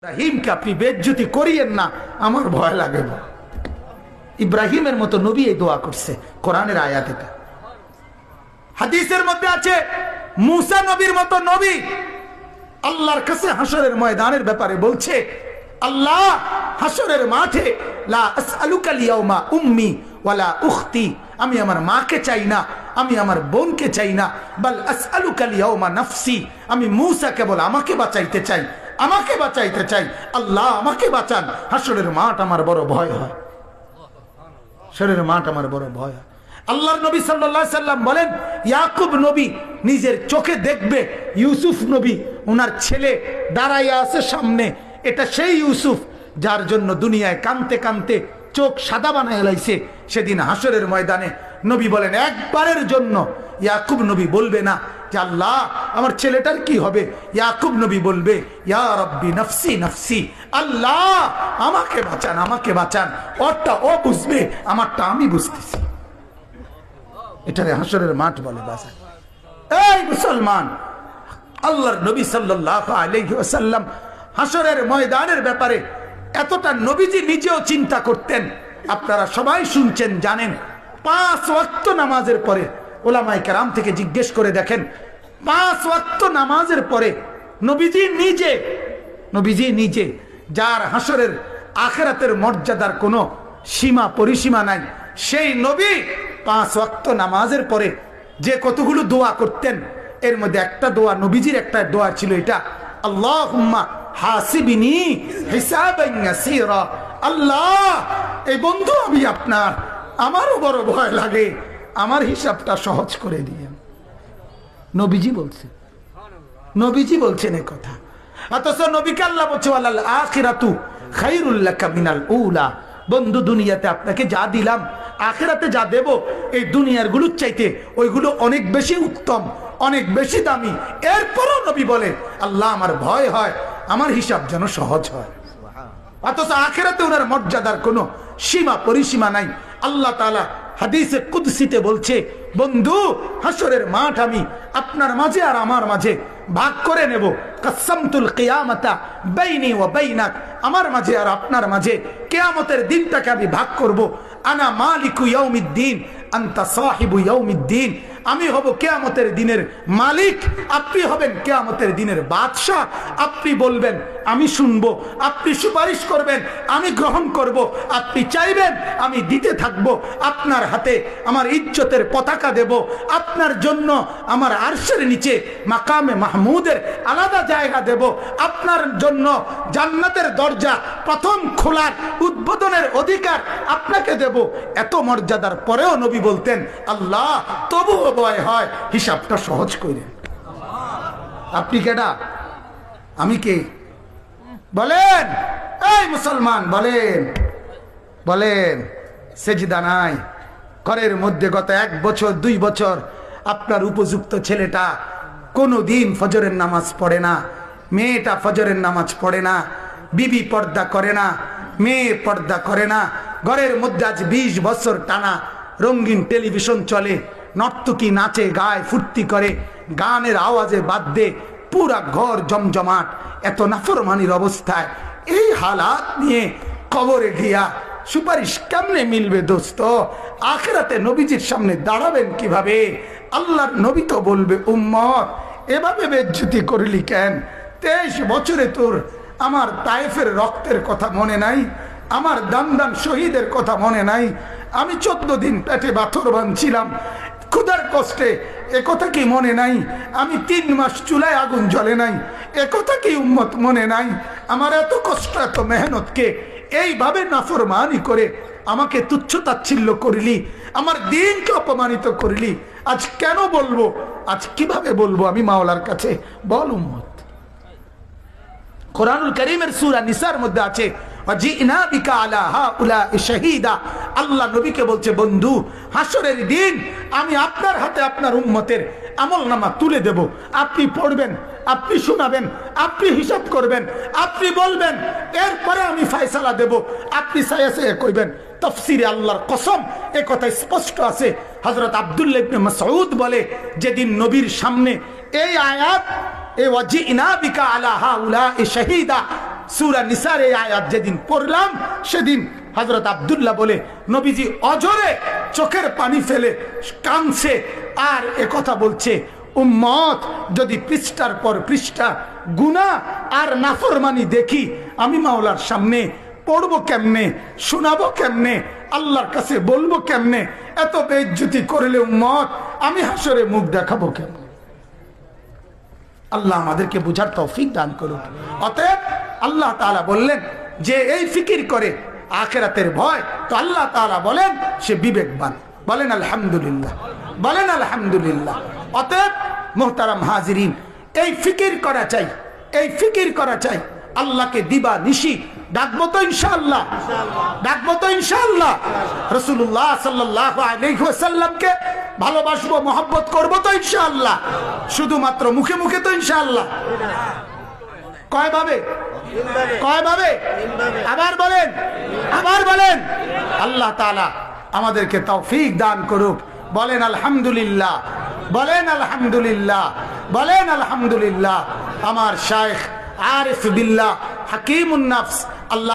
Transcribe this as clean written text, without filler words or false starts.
ইব্রাহিমকে আপনি বেজ্জতি করিয়েন না, আমার ভয় লাগে। ইব্রাহিমের মতো নবী এই দোয়া করছে, কোরআনের আয়াত এটা। হাদিসের মধ্যে আছে মুসা নবীর মতো নবী আল্লাহর কাছে হাসরের ময়দানের ব্যাপারে বলছে, আল্লাহ হাসরের মাঠে লা আসআলুকা লিয়াউমা উম্মি ওয়ালা উখতি, আমি আমার মাকে চাই না, আমি আমার বোনকে চাই না, বাল আসআলুকা লিয়াউমা নাফসি, আমি মুসা কেবল আমাকে বাঁচাইতে চাই, আমাকে বাঁচাইতে চাই। আল্লাহ আমাকে বাঁচান, হাসরের মাঠ আমার বড় ভয় হয়, হাসরের মাঠ আমার বড় ভয় হয়। আল্লাহর নবী সাল্লাল্লাহু আলাইহি সাল্লাম বলেন, ইয়াকুব নবী নিজের চোখে দেখবে ইউসুফ নবী ওনার ছেলে দাঁড়াইয়া আছে সামনে, এটা সেই ইউসুফ যার জন্য দুনিয়ায় কানতে কানতে চোখ সাদা বানায় লাইছে। সেদিন হাসরের ময়দানে নবী বলেন, একবারের জন্য ইয়াকুব নবী বলবে না যে আল্লাহ আমার ছেলেটার কি হবে, ইয়াকুব নবী বলবে, ইয়া রব্বি নফসি নফসি, আল্লাহ আমাকে বাঁচান, আমাকে বাঁচান। ওরটা ও বুঝবে, আমারটা আমি বুঝতেছি। এটারে হাসরের মাঠ বলে। বাঁচান এই মুসলমান, আল্লাহর নবী সাল্লাল্লাহু আলাইহি ওয়াসাল্লাম হাসরের ময়দানের ব্যাপারে এতটা নবীজি নিজেও চিন্তা করতেন। আপনারা সবাই শুনছেন, জানেন, 5 ওয়াক্ত নামাজের পরে ওলামায়ে কেরাম থেকে জিজ্ঞেস করে দেখেন, 5 ওয়াক্ত নামাজের পরে নবীজি নিজে যার হাসরের আখিরাতের মর্যাদার কোনো সীমা পরিসীমা নাই, সেই নবী 5 ওয়াক্ত নামাজের পরে যে কতগুলো দোয়া করতেন, এর মধ্যে একটা দোয়া, নবীজির একটা দোয়া ছিল এটা, আল্লাহুম্মা হাসিবিনি হিসাবান ইয়াসীরা, আল্লাহ এই বন্ধু আমি আপনার, আমারও বড় ভয় লাগে, আমার হিসাবটা সহজ করে দিয়েন। নবীজি বলছেন এই কথা। অথচ নবীকে আল্লাহ বলছে, ওয়ালাল আখিরাতু খায়রুল লাকা মিনাল উলা, বন্ধু দুনিয়াতে আপনাকে যা দিলাম, আখিরাতে যা দেব, এই দুনিয়ার গুলোর চাইতে ওইগুলো অনেক বেশি উত্তম, অনেক বেশি দামি। এরপরও নবী বলে, আল্লাহ আমার ভয় হয় আমার হিসাব যেন সহজ হয়। অথচ আখিরাতে ওনার মর্যাদার কোনো সীমা পরিসীমা নাই। আল্লাহ তাআলা হাদিসে কুদসিতে বলছে, বন্ধু হাসরের মাঠ আমি আপনার মাঝে আর আমার মাঝে ভাগ করে নেব, কাসামতুল কিয়ামাতা বাইনি ওয়া বাইনাক, আমার মাঝে আর আপনার মাঝে কিয়ামতের দিনটাকে আমি ভাগ করব। আনা মালিকু ইয়াউমিদ্দিন আনতা সাহিবু ইয়াউমিদ্দিন, আমি হব কিয়ামতের দিনের মালিক, আপনি হবেন কিয়ামতের দিনের বাদশা। আপনি বলবেন আমি শুনবো, আপনি সুপারিশ করবেন আমি গ্রহণ করব, আপনি চাইবেন আমি দিতে থাকব, আপনার হাতে আমার ইজ্জতের পতাকা দেব, আপনার জন্য আমার আরশের নিচে মাকামে মাহমুদের আলাদা জায়গা দেব, আপনার জন্য জান্নাতের দরজা প্রথম খোলার উদ্বোধনের অধিকার আপনাকে দেব। এত মর্যাদার পরেও নবী বলতেন, আল্লাহ তবুও ভয় হয়, হিসাবটা সহজ করে। আপনি কেডা, আমি কে? বলেন এই মুসলমান, বলেন সেজদা নাই ঘরের মধ্যে গত 1 বছর 2 বছর আপনার উপযুক্ত ছেলেটা কোনো দিন ফজরের নামাজ পড়ে না, মেয়েটা ফজরের নামাজ পড়ে না, বিবি পর্দা করে না, মেয়ে পর্দা করে না, ঘরের মধ্যে আজ 20 বছর টানা রঙিন টেলিভিশন চলে, নর্তকী নাচে গায় ফুর্তি করে, গানের আওয়াজে বাদ্যে পুরা ঘর জমজমাট, এত নাফরমানির অবস্থায় এই হালাত নিয়ে কবরে গিয়া সুপারিশ কেমনে মিলবে দোস্ত? আখিরাতে নবীজির সামনে দাঁড়াবেন কিভাবে? আল্লাহর নবী তো বলবে, উম্মত এভাবে বেজ্জতি করলি কেন? 23 বছরে তোর আমার তায়েফের রক্তের কথা মনে নাই, আমার দান শহীদের কথা মনে নাই, আমি 14 দিন পেটে পাথর বাঁধছিলাম ক্ষুধার কষ্টে, একথা কি মনে নাই? আমি 3 মাস চুলায় আগুন জ্বলে নাই, একথা কি উম্মত মনে নাই? আমার এত কষ্ট এত মেহনতকে এইভাবে নাফরমানি করে আমাকে তুচ্ছ তাচ্ছিল্য করলি, আমার দিনকে অপমানিত করলি, আজ কেন বলবো, আজ কিভাবে বলবো আমি মাওলার কাছে? বল উম্মত। কোরআনুল কারীমের সূরা নিসার মধ্যে আছে, ওয়াজিনা বিকা আলা হাউলা শাহীদা, আল্লাহ নবীকে বলছে, বন্ধু হাসরের দিন আমি আপনার হাতে আপনার উম্মতের আমলনামা তুলে দেব, আপনি পড়বেন, আপনি শোনাবেন, আপনি হিসাব করবেন, আপনি বলবেন, এরপরে আমি ফয়সালা দেব, আপনি সায়াসে কইবেন। তাফসীরে আল্লাহর কসম এই কথা স্পষ্ট আছে। হযরত আব্দুল্লাহ ইবনে মাসউদ বলে, যেদিন নবীর সামনে এই আয়াত, এই ওয়াজিনা বিকা আলা হাউলা শাহীদা সূরা নিসার এই আয়াত যেদিন পড়লাম সেদিন হযরত আব্দুল্লাহ বলে নবীজি অজরে চোখের পানি ফেলে কাঁদছে আর একথা বলছে, উম্মত যদি পৃষ্ঠার পর পৃষ্ঠা গুনাহ আর নাফরমানি দেখি আমি মাওলার সামনে পড়বো কেমনে, শোনাবো কেমনে, আল্লাহর কাছে বলবো কেমনে? এত বেইজ্জতি করলে উম্মত আমি হাসরে মুখ দেখাবো কেমনে? আল্লাহ আমাদেরকে বুঝার তৌফিক দান করুন। অতএব আল্লাহ তাআলা বললেন যে এই ফিকির করে আখিরাতের ভয়, তো আল্লাহ তাআলা বলেন সে বিবেকবান। বলেন আলহামদুলিল্লাহ, বলেন আলহামদুলিল্লাহ। অতএব মুহতারাম হাজিরিন, এই ফিকির করা চাই, এই ফিকির করা চাই। আল্লাহকে দিবা নিশি ডাকবো তো ইনশাআল্লাহ, ডাকবো তো ইনশাআল্লাহ। রাসূলুল্লাহ সাল্লাল্লাহু আলাইহি ওয়াসাল্লামকে ভালোবাসবো, মহব্বত করবো তো ইনশাআল্লাহ। শুধুমাত্র মুখে মুখে তো ইনশাআল্লাহ। কয়ভাবে? কয়ভাবে? আবার বলেন, আবার বলেন। আল্লাহ তাআলা আমাদেরকে তৌফিক দান করুক। বলেন আলহামদুলিল্লাহ, বলেন আলহামদুলিল্লাহ, বলেন আলহামদুলিল্লাহ। আমার শাইখ আরিফ বিল্লাহ হাকিমুন নফস আল্লাহ